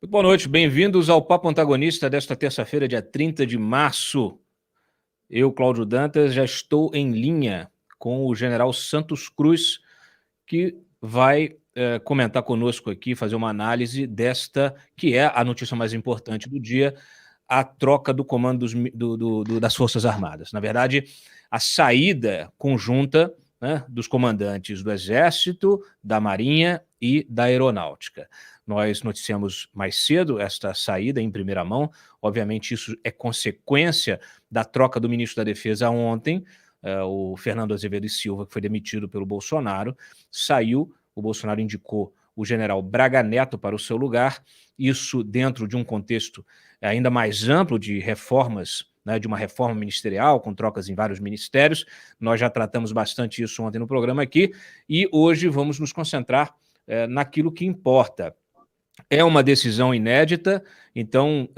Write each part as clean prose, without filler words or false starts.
Muito boa noite, bem-vindos ao Papo Antagonista desta terça-feira, dia 30 de março. Eu, Cláudio Dantas, já estou em linha com o general Santos Cruz, que vai comentar conosco aqui, fazer uma análise desta, que é a notícia mais importante do dia, a troca do comando das Forças Armadas. Na verdade, a saída conjunta, né, dos comandantes do Exército, da Marinha e da Aeronáutica. Nós noticiamos mais cedo esta saída em primeira mão. Obviamente, isso é consequência da troca do ministro da Defesa ontem. O Fernando Azevedo e Silva, que foi demitido pelo Bolsonaro, saiu. O Bolsonaro indicou o general Braga Neto para o seu lugar. Isso dentro de um contexto ainda mais amplo de reformas, né, de uma reforma ministerial, com trocas em vários ministérios. Nós já tratamos bastante isso ontem no programa aqui, e hoje vamos nos concentrar naquilo que importa. É uma decisão inédita, então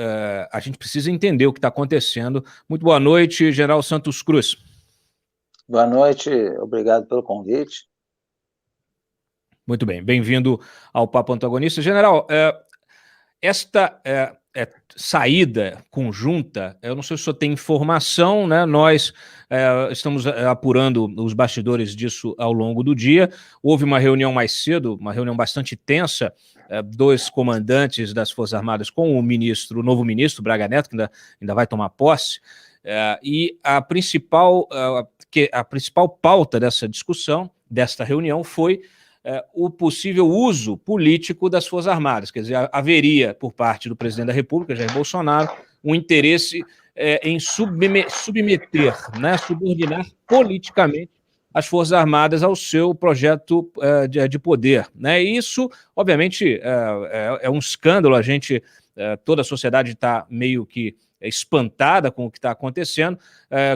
a gente precisa entender o que está acontecendo. Muito boa noite, general Santos Cruz. Boa noite, obrigado pelo convite. Muito bem, bem-vindo ao Papo Antagonista. General, esta saída conjunta, eu não sei se o senhor tem informação, né? Nós estamos apurando os bastidores disso ao longo do dia. Houve uma reunião mais cedo, uma reunião bastante tensa, dois comandantes das Forças Armadas com o novo ministro, Braga Neto, que ainda vai tomar posse, e a principal pauta dessa discussão, desta reunião, foi o possível uso político das Forças Armadas. Quer dizer, haveria, por parte do presidente da República, Jair Bolsonaro, um interesse em submeter, né, subordinar politicamente as Forças Armadas ao seu projeto de poder. Né? E isso, obviamente, é um escândalo. Toda a sociedade está meio que espantada com o que está acontecendo,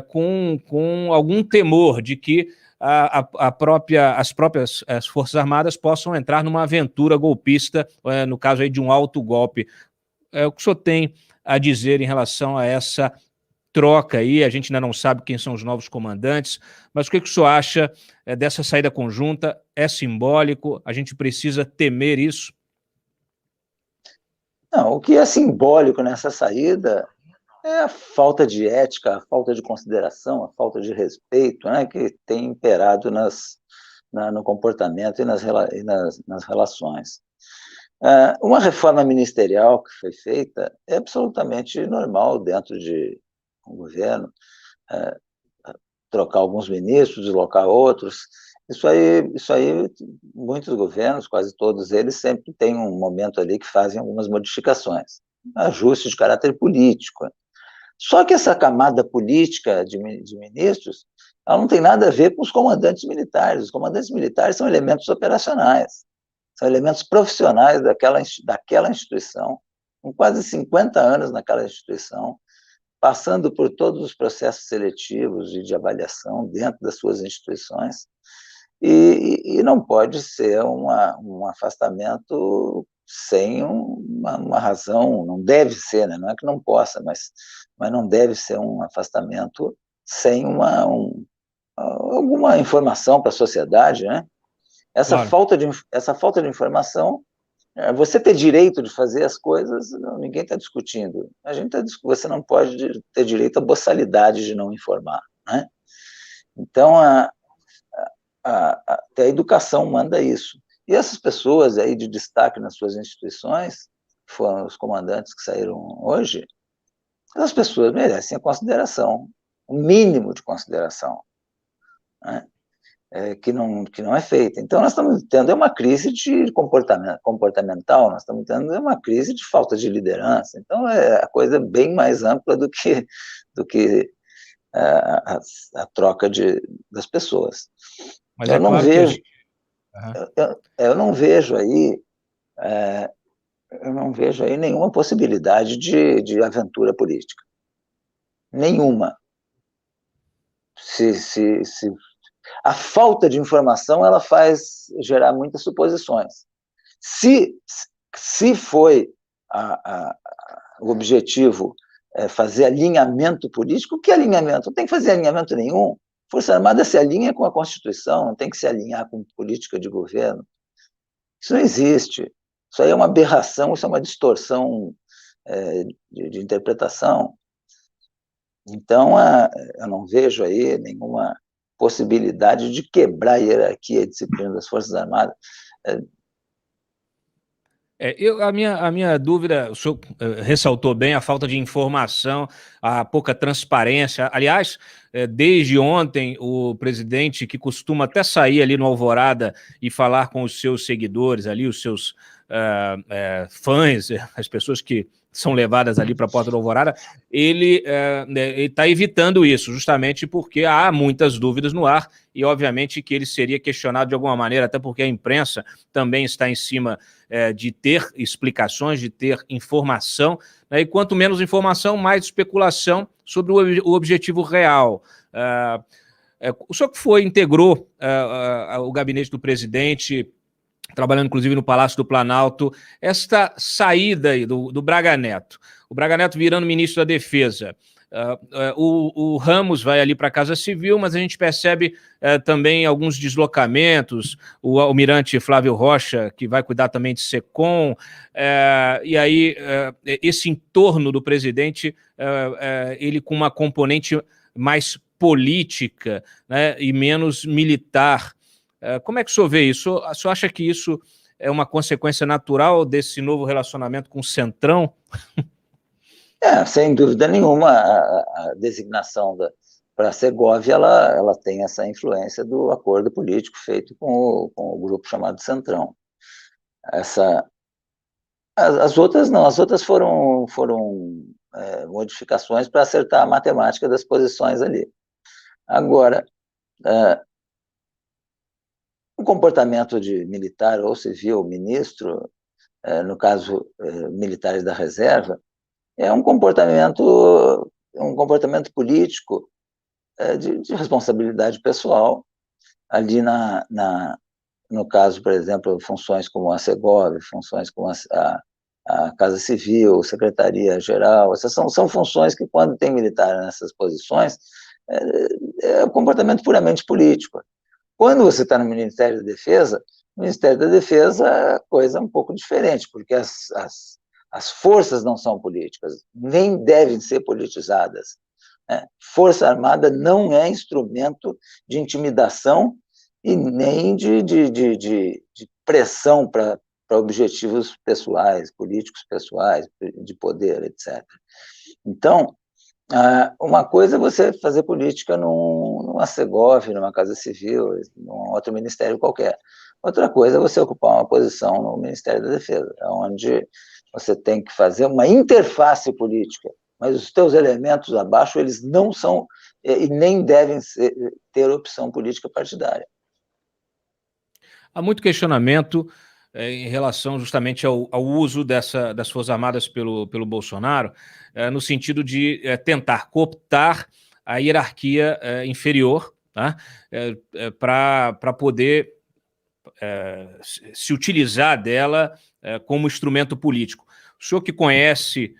com algum temor de que as próprias Forças Armadas possam entrar numa aventura golpista, no caso aí de um autogolpe. O que o senhor tem a dizer em relação a essa troca aí? A gente ainda não sabe quem são os novos comandantes, mas o que o senhor acha dessa saída conjunta? É simbólico? A gente precisa temer isso? Não, o que é simbólico nessa saída é a falta de ética, a falta de consideração, a falta de respeito, né, que tem imperado no comportamento e nas relações. Uma reforma ministerial que foi feita é absolutamente normal dentro de um governo, trocar alguns ministros, deslocar outros. Isso aí, muitos governos, quase todos eles, sempre têm um momento ali que fazem algumas modificações, ajustes de caráter político. Só que essa camada política de ministros, ela não tem nada a ver com os comandantes militares. Os comandantes militares são elementos operacionais, são elementos profissionais daquela instituição, com quase 50 anos naquela instituição, passando por todos os processos seletivos e de avaliação dentro das suas instituições, e não pode ser um afastamento sem uma razão, não deve ser, né? Não é que não possa, mas não deve ser um afastamento sem alguma informação para a sociedade, né? Essa falta de informação, você ter direito de fazer as coisas, ninguém está discutindo. Você não pode ter direito à boçalidade de não informar, né? Então, até a educação manda isso. E essas pessoas aí de destaque nas suas instituições, que foram os comandantes que saíram hoje, essas pessoas merecem a consideração, o mínimo de consideração, né? Que não é feita. Então, nós estamos tendo uma crise de comportamental, nós estamos tendo uma crise de falta de liderança. Então, é a coisa bem mais ampla do que a troca das pessoas. Mas eu não vejo, eu não vejo aí, eu não vejo aí nenhuma possibilidade de aventura política, nenhuma. A falta de informação, ela faz gerar muitas suposições. Se foi o objetivo fazer alinhamento político, que alinhamento? Não tem que fazer alinhamento nenhum. Força Armada se alinha com a Constituição, não tem que se alinhar com política de governo. Isso não existe. Isso aí é uma aberração, isso é uma distorção de interpretação. Então, eu não vejo aí nenhuma possibilidade de quebrar a hierarquia e a disciplina das Forças Armadas. A minha dúvida, o senhor ressaltou bem a falta de informação, a pouca transparência. Aliás, desde ontem, o presidente, que costuma até sair ali no Alvorada e falar com os seus seguidores ali, os seus fãs, as pessoas que são levadas ali para a porta do Alvorada, ele está evitando isso, justamente porque há muitas dúvidas no ar e, obviamente, que ele seria questionado de alguma maneira, até porque a imprensa também está em cima de ter explicações, de ter informação, né? E quanto menos informação, mais especulação sobre o objetivo real. O senhor que integrou o gabinete do presidente, trabalhando inclusive no Palácio do Planalto, esta saída aí do Braga Neto, o Braga Neto virando ministro da Defesa, o Ramos vai ali para a Casa Civil, mas a gente percebe também alguns deslocamentos, o almirante Flávio Rocha, que vai cuidar também de SECOM, e aí esse entorno do presidente, ele com uma componente mais política, né, e menos militar. Como é que o senhor vê isso? O senhor acha que isso é uma consequência natural desse novo relacionamento com o Centrão? Sem dúvida nenhuma, a designação para a Segóvia, ela tem essa influência do acordo político feito com o grupo chamado Centrão. As outras não, as outras foram modificações para acertar a matemática das posições ali. Agora, o comportamento de militar ou civil, ministro, no caso, militares da reserva, é um comportamento político de responsabilidade pessoal. Ali, no caso, por exemplo, funções como a Segov, funções como a Casa Civil, Secretaria-Geral, essas são funções que, quando tem militar nessas posições, é um comportamento puramente político. Quando você está no Ministério da Defesa, no Ministério da Defesa a coisa é um pouco diferente, porque as forças não são políticas, nem devem ser politizadas. Força Armada não é instrumento de intimidação e nem de pressão para objetivos pessoais, políticos pessoais, de poder, etc. Então, uma coisa é você fazer política numa Segov, numa Casa Civil, num outro ministério qualquer. Outra coisa é você ocupar uma posição no Ministério da Defesa, onde você tem que fazer uma interface política, mas os teus elementos abaixo, eles não são e nem devem ter opção política partidária. Há muito questionamento em relação justamente ao uso das Forças Armadas pelo Bolsonaro, no sentido de tentar cooptar a hierarquia inferior, tá? Para poder se utilizar dela como instrumento político. O senhor que conhece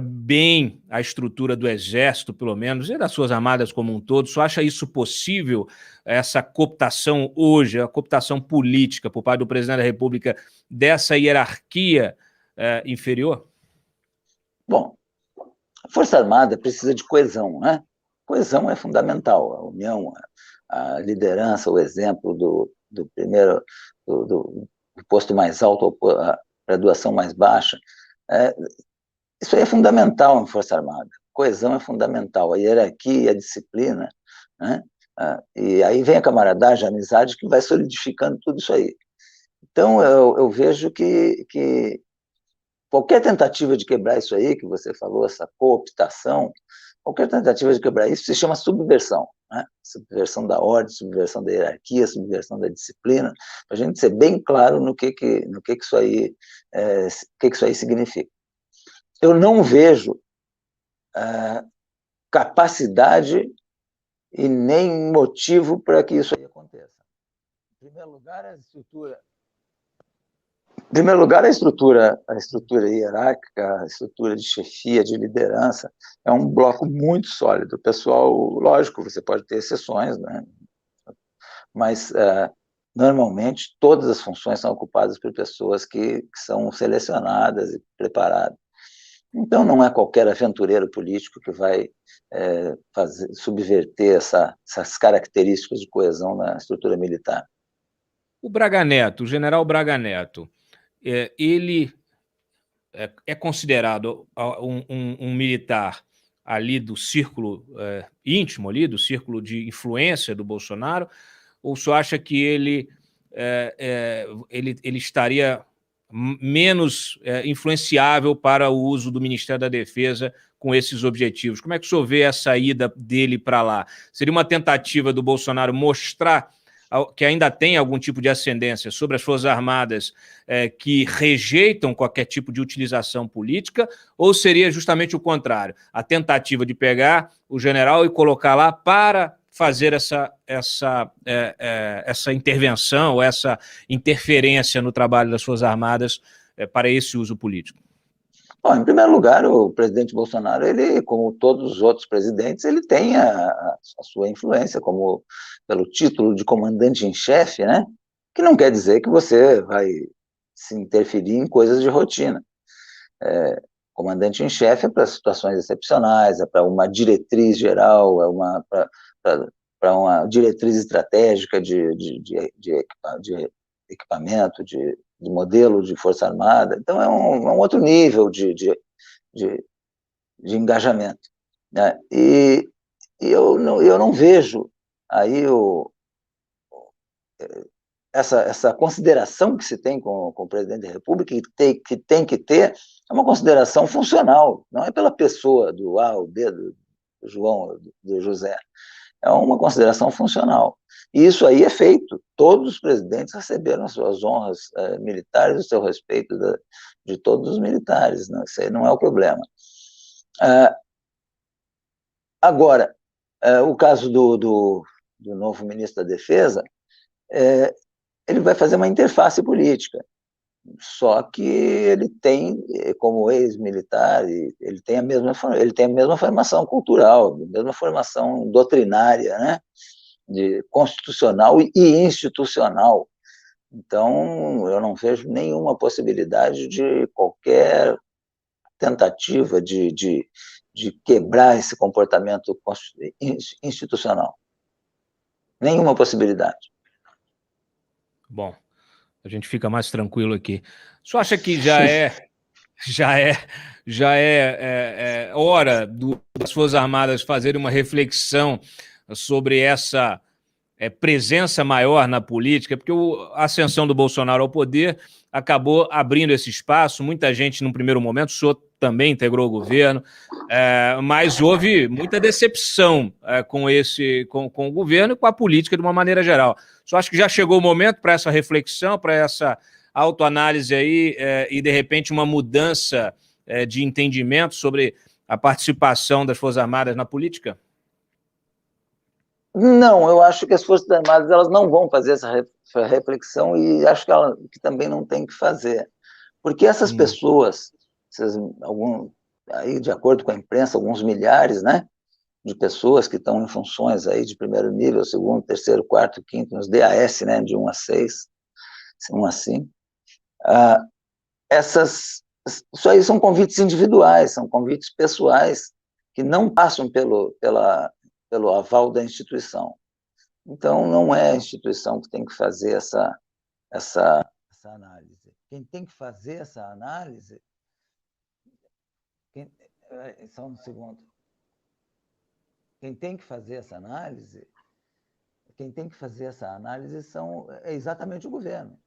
bem a estrutura do Exército, pelo menos, e das suas armadas como um todo, só acha isso possível, essa cooptação hoje, a cooptação política por parte do presidente da República dessa hierarquia inferior? Bom, a Força Armada precisa de coesão, né? Coesão é fundamental, a união, a liderança, o exemplo do primeiro, do posto mais alto para a graduação mais baixa. Isso aí é fundamental em Força Armada. Coesão é fundamental, a hierarquia, a disciplina, né? E aí vem a camaradagem, a amizade, que vai solidificando tudo isso aí. Então, eu vejo que qualquer tentativa de quebrar isso aí, que você falou, essa cooptação, qualquer tentativa de quebrar isso se chama subversão, né? Subversão da ordem, subversão da hierarquia, subversão da disciplina, para a gente ser bem claro no que isso aí significa. Eu não vejo capacidade e nem motivo para que isso aí aconteça. Em primeiro lugar, a estrutura hierárquica, a estrutura de chefia, de liderança, é um bloco muito sólido. O pessoal, lógico, você pode ter exceções, né? Mas normalmente, todas as funções são ocupadas por pessoas que são selecionadas e preparadas. Então, não é qualquer aventureiro político que vai subverter essas características de coesão na estrutura militar. O Braga Neto, o general Braga Neto, ele é considerado um militar ali do círculo íntimo, ali, do círculo de influência do Bolsonaro, ou o senhor acha que ele estaria menos influenciável para o uso do Ministério da Defesa com esses objetivos? Como é que o senhor vê a saída dele para lá? Seria uma tentativa do Bolsonaro mostrar que ainda tem algum tipo de ascendência sobre as Forças Armadas que rejeitam qualquer tipo de utilização política, ou seria justamente o contrário, a tentativa de pegar o general e colocar lá para fazer essa intervenção, essa interferência no trabalho das Forças Armadas para esse uso político? Bom, em primeiro lugar, o presidente Bolsonaro, ele, como todos os outros presidentes, ele tem a sua influência, como pelo título de comandante em chefe, né? Que não quer dizer que você vai se interferir em coisas de rotina. Comandante em chefe é para situações excepcionais, é para uma diretriz geral, para uma diretriz estratégica de equipamento, de modelo de Força Armada. Então, é um outro nível de engajamento, né? E eu não vejo aí essa consideração que se tem com o presidente da República, que tem que ter, é uma consideração funcional, não é pela pessoa do A, o B, do João, do José, é uma consideração funcional. E isso aí é feito. Todos os presidentes receberam as suas honras militares, o seu respeito de todos os militares. Né? Isso aí não é o problema. Agora, o caso do novo ministro da Defesa, ele vai fazer uma interface política. Só que ele tem, como ex-militar, ele tem a mesma formação cultural, a mesma formação doutrinária, né? Constitucional e institucional. Então, eu não vejo nenhuma possibilidade de qualquer tentativa de quebrar esse comportamento institucional. Nenhuma possibilidade. Bom, a gente fica mais tranquilo aqui. O senhor acha que já é hora das Forças Armadas fazerem uma reflexão sobre essa presença maior na política? Porque a ascensão do Bolsonaro ao poder acabou abrindo esse espaço. Muita gente, num primeiro momento, o senhor também integrou o governo, mas houve muita decepção com o governo e com a política de uma maneira geral. O senhor acha que já chegou o momento para essa reflexão, para essa autoanálise aí e, de repente, uma mudança de entendimento sobre a participação das Forças Armadas na política? Não, eu acho que as Forças Armadas elas não vão fazer essa reflexão e acho que também não tem que fazer. Porque essas pessoas, aí, de acordo com a imprensa, alguns milhares, né, de pessoas que estão em funções aí de primeiro nível, segundo, terceiro, quarto, quinto, nos DAS, né, de 1 a 6, 1 a 5, isso aí são convites individuais, são convites pessoais, que não passam pelo aval da instituição. Então, não é a instituição que tem que fazer essa análise. Quem tem que fazer essa análise... Só um segundo. Quem tem que fazer essa análise é exatamente o governo.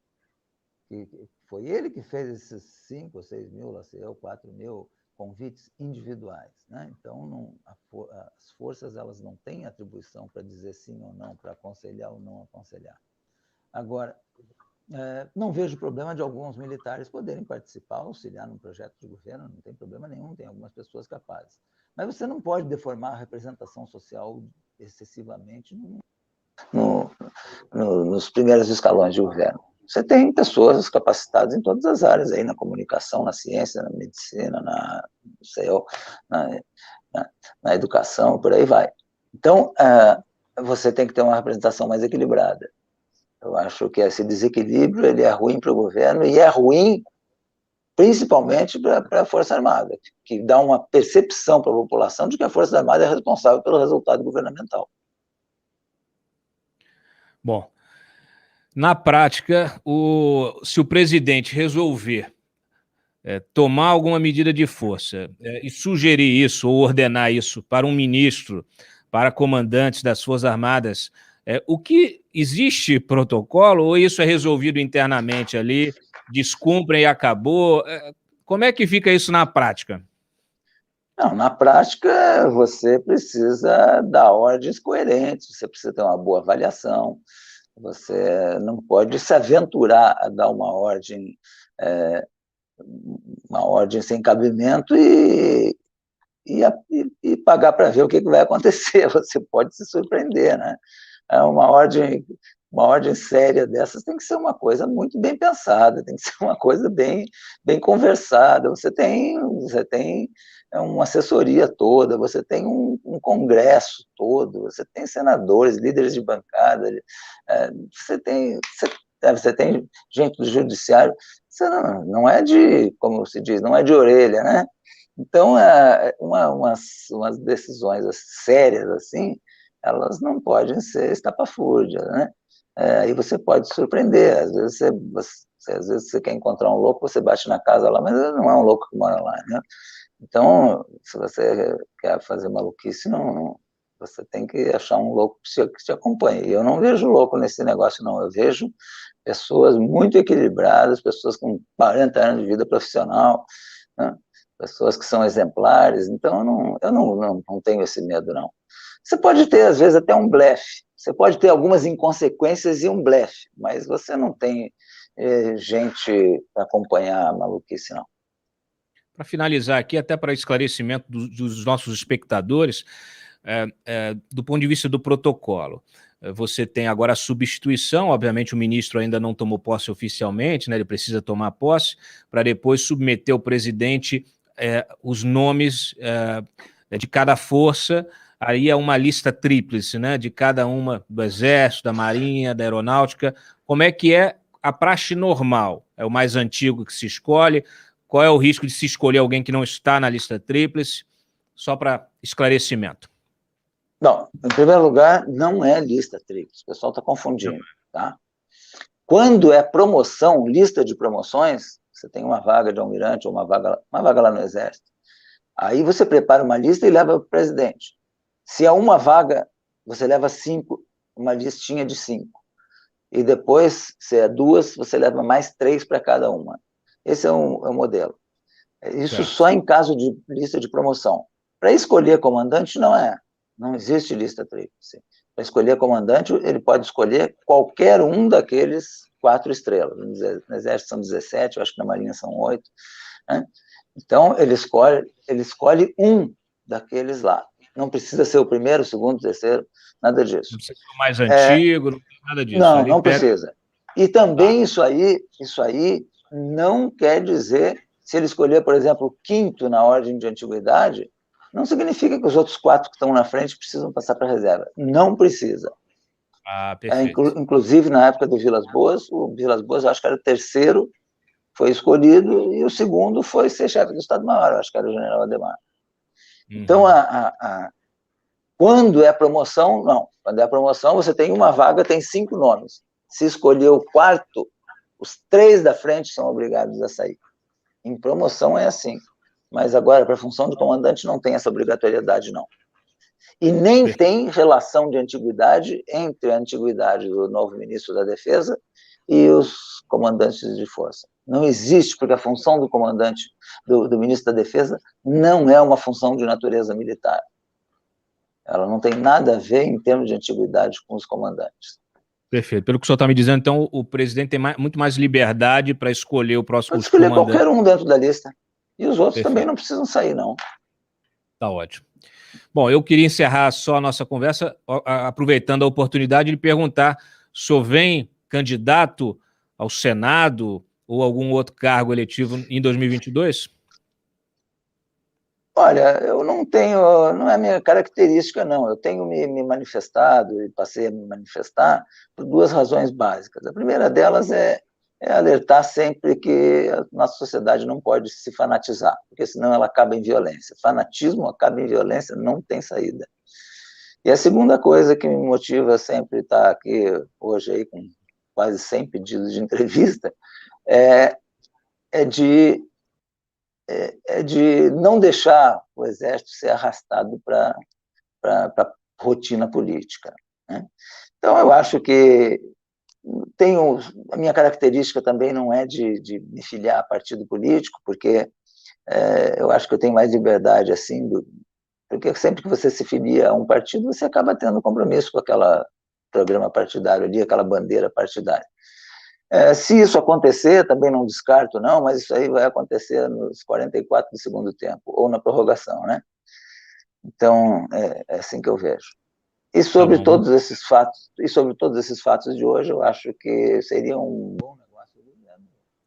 Foi ele que fez esses 5 ou 6 mil, lá sei eu, 4 mil convites individuais, né? Então, as forças elas não têm atribuição para dizer sim ou não, para aconselhar ou não aconselhar. Agora, não vejo problema de alguns militares poderem participar, auxiliar num projeto de governo, não tem problema nenhum, tem algumas pessoas capazes. Mas você não pode deformar a representação social excessivamente nos primeiros escalões de governo. Você tem pessoas capacitadas em todas as áreas, aí, na comunicação, na ciência, na medicina, na educação, por aí vai. Então, você tem que ter uma representação mais equilibrada. Eu acho que esse desequilíbrio ele é ruim para o governo e é ruim principalmente para a Força Armada, que dá uma percepção para a população de que a Força Armada é responsável pelo resultado governamental. Bom, na prática, se o presidente resolver tomar alguma medida de força e sugerir isso ou ordenar isso para um ministro, para comandantes das Forças Armadas, o que existe protocolo ou isso é resolvido internamente ali, descumprem e acabou? Como é que fica isso na prática? Não, na prática, você precisa dar ordens coerentes, você precisa ter uma boa avaliação, você não pode se aventurar a dar uma ordem sem cabimento e pagar para ver o que vai acontecer. Você pode se surpreender, né? Uma ordem séria dessas tem que ser uma coisa muito bem pensada, tem que ser uma coisa bem conversada. Você tem uma assessoria toda, você tem um congresso todo, você tem senadores, líderes de bancada, você tem gente do judiciário. Você não é de, como se diz, não é de orelha, né? Então, umas decisões sérias assim, elas não podem ser estapafúrdias, né? Aí você pode surpreender. Às vezes você quer encontrar um louco, você bate na casa lá, mas não é um louco que mora lá, né? Então, se você quer fazer maluquice, você tem que achar um louco que te acompanhe. E eu não vejo louco nesse negócio, não. Eu vejo pessoas muito equilibradas, pessoas com 40 anos de vida profissional, né? Pessoas que são exemplares. Então, eu não tenho esse medo, não. Você pode ter, às vezes, até um blefe. Você pode ter algumas inconsequências e um blefe, mas você não tem gente para acompanhar a maluquice, não. Para finalizar aqui, até para esclarecimento dos nossos espectadores, do ponto de vista do protocolo, você tem agora a substituição, obviamente o ministro ainda não tomou posse oficialmente, né, ele precisa tomar posse, para depois submeter ao presidente os nomes de cada força, aí é uma lista tríplice, né, de cada uma, do Exército, da Marinha, da Aeronáutica. Como é que é a praxe normal? É o mais antigo que se escolhe? Qual é o risco de se escolher alguém que não está na lista tríplice? Só para esclarecimento. Não, em primeiro lugar, não é lista tríplice, o pessoal está confundindo, tá? Quando é promoção, lista de promoções, você tem uma vaga de almirante ou uma vaga lá no Exército, aí você prepara uma lista e leva para o presidente. Se é uma vaga, você leva 5, uma listinha de 5. E depois, se é 2, você leva mais 3 para cada uma. Esse é um modelo. Isso certo. Só em caso de lista de promoção. Para escolher comandante, não existe lista tríplice. Para escolher comandante, ele pode escolher qualquer um daqueles 4 estrelas. No Exército são 17, eu acho que na Marinha são 8. Né? Então, ele escolhe um daqueles lá. Não precisa ser o primeiro, o segundo, o terceiro, nada disso. Não precisa ser o mais antigo, não tem nada disso. Não precisa. E também isso aí não quer dizer, se ele escolher, por exemplo, o quinto na ordem de antiguidade, não significa que os outros 4 que estão na frente precisam passar para a reserva. Não precisa. Perfeito. Inclusive, na época do Vilas Boas, o Vilas Boas, acho que era o terceiro, foi escolhido, e o segundo foi ser chefe do Estado-Maior, acho que era o general Ademar. Então, quando é promoção, não. Quando é promoção, você tem uma vaga, tem 5 nomes. Se escolher o quarto, os 3 da frente são obrigados a sair. Em promoção é assim. Mas agora, para a função de comandante, não tem essa obrigatoriedade, não. E nem tem relação de antiguidade entre a antiguidade do novo ministro da Defesa e os comandantes de força. Não existe, porque a função do comandante, do ministro da Defesa, não é uma função de natureza militar. Ela não tem nada a ver, em termos de antiguidade, com os comandantes. Perfeito. Pelo que o senhor está me dizendo, então, o presidente tem muito mais liberdade para escolher o próximo comandante. Pode escolher qualquer um dentro da lista. E os outros também não precisam sair, não. Tá ótimo. Bom, eu queria encerrar só a nossa conversa, aproveitando a oportunidade de perguntar: o senhor vem candidato ao Senado ou algum outro cargo eletivo em 2022? Olha, eu não tenho, não é a minha característica, não. Eu tenho me manifestado e passei a me manifestar por duas razões básicas. A primeira delas é alertar sempre que a nossa sociedade não pode se fanatizar, porque senão ela acaba em violência. Fanatismo acaba em violência, não tem saída. E a segunda coisa que me motiva sempre estar aqui hoje aí com quase 100 pedidos de entrevista é, é de de não deixar o exército ser arrastado para a rotina política, né? Então, eu acho que a minha característica também não é de me filiar a partido político, porque eu acho que eu tenho mais liberdade assim, porque sempre que você se filia a um partido, você acaba tendo compromisso com aquele programa partidário ali, aquela bandeira partidária. Se isso acontecer, também não descarto, não, mas isso aí vai acontecer nos 44 do segundo tempo, ou na prorrogação, né? Então, é assim que eu vejo. E sobre todos esses fatos de hoje, eu acho que seria um bom negócio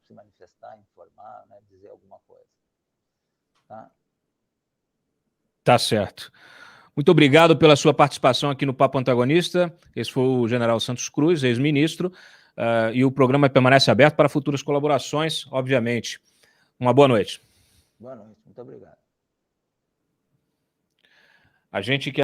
se manifestar, informar, né, dizer alguma coisa. Tá certo. Muito obrigado pela sua participação aqui no Papo Antagonista. Esse foi o General Santos Cruz, ex-ministro, e o programa permanece aberto para futuras colaborações, obviamente. Uma boa noite. Boa noite, muito obrigado. A gente quer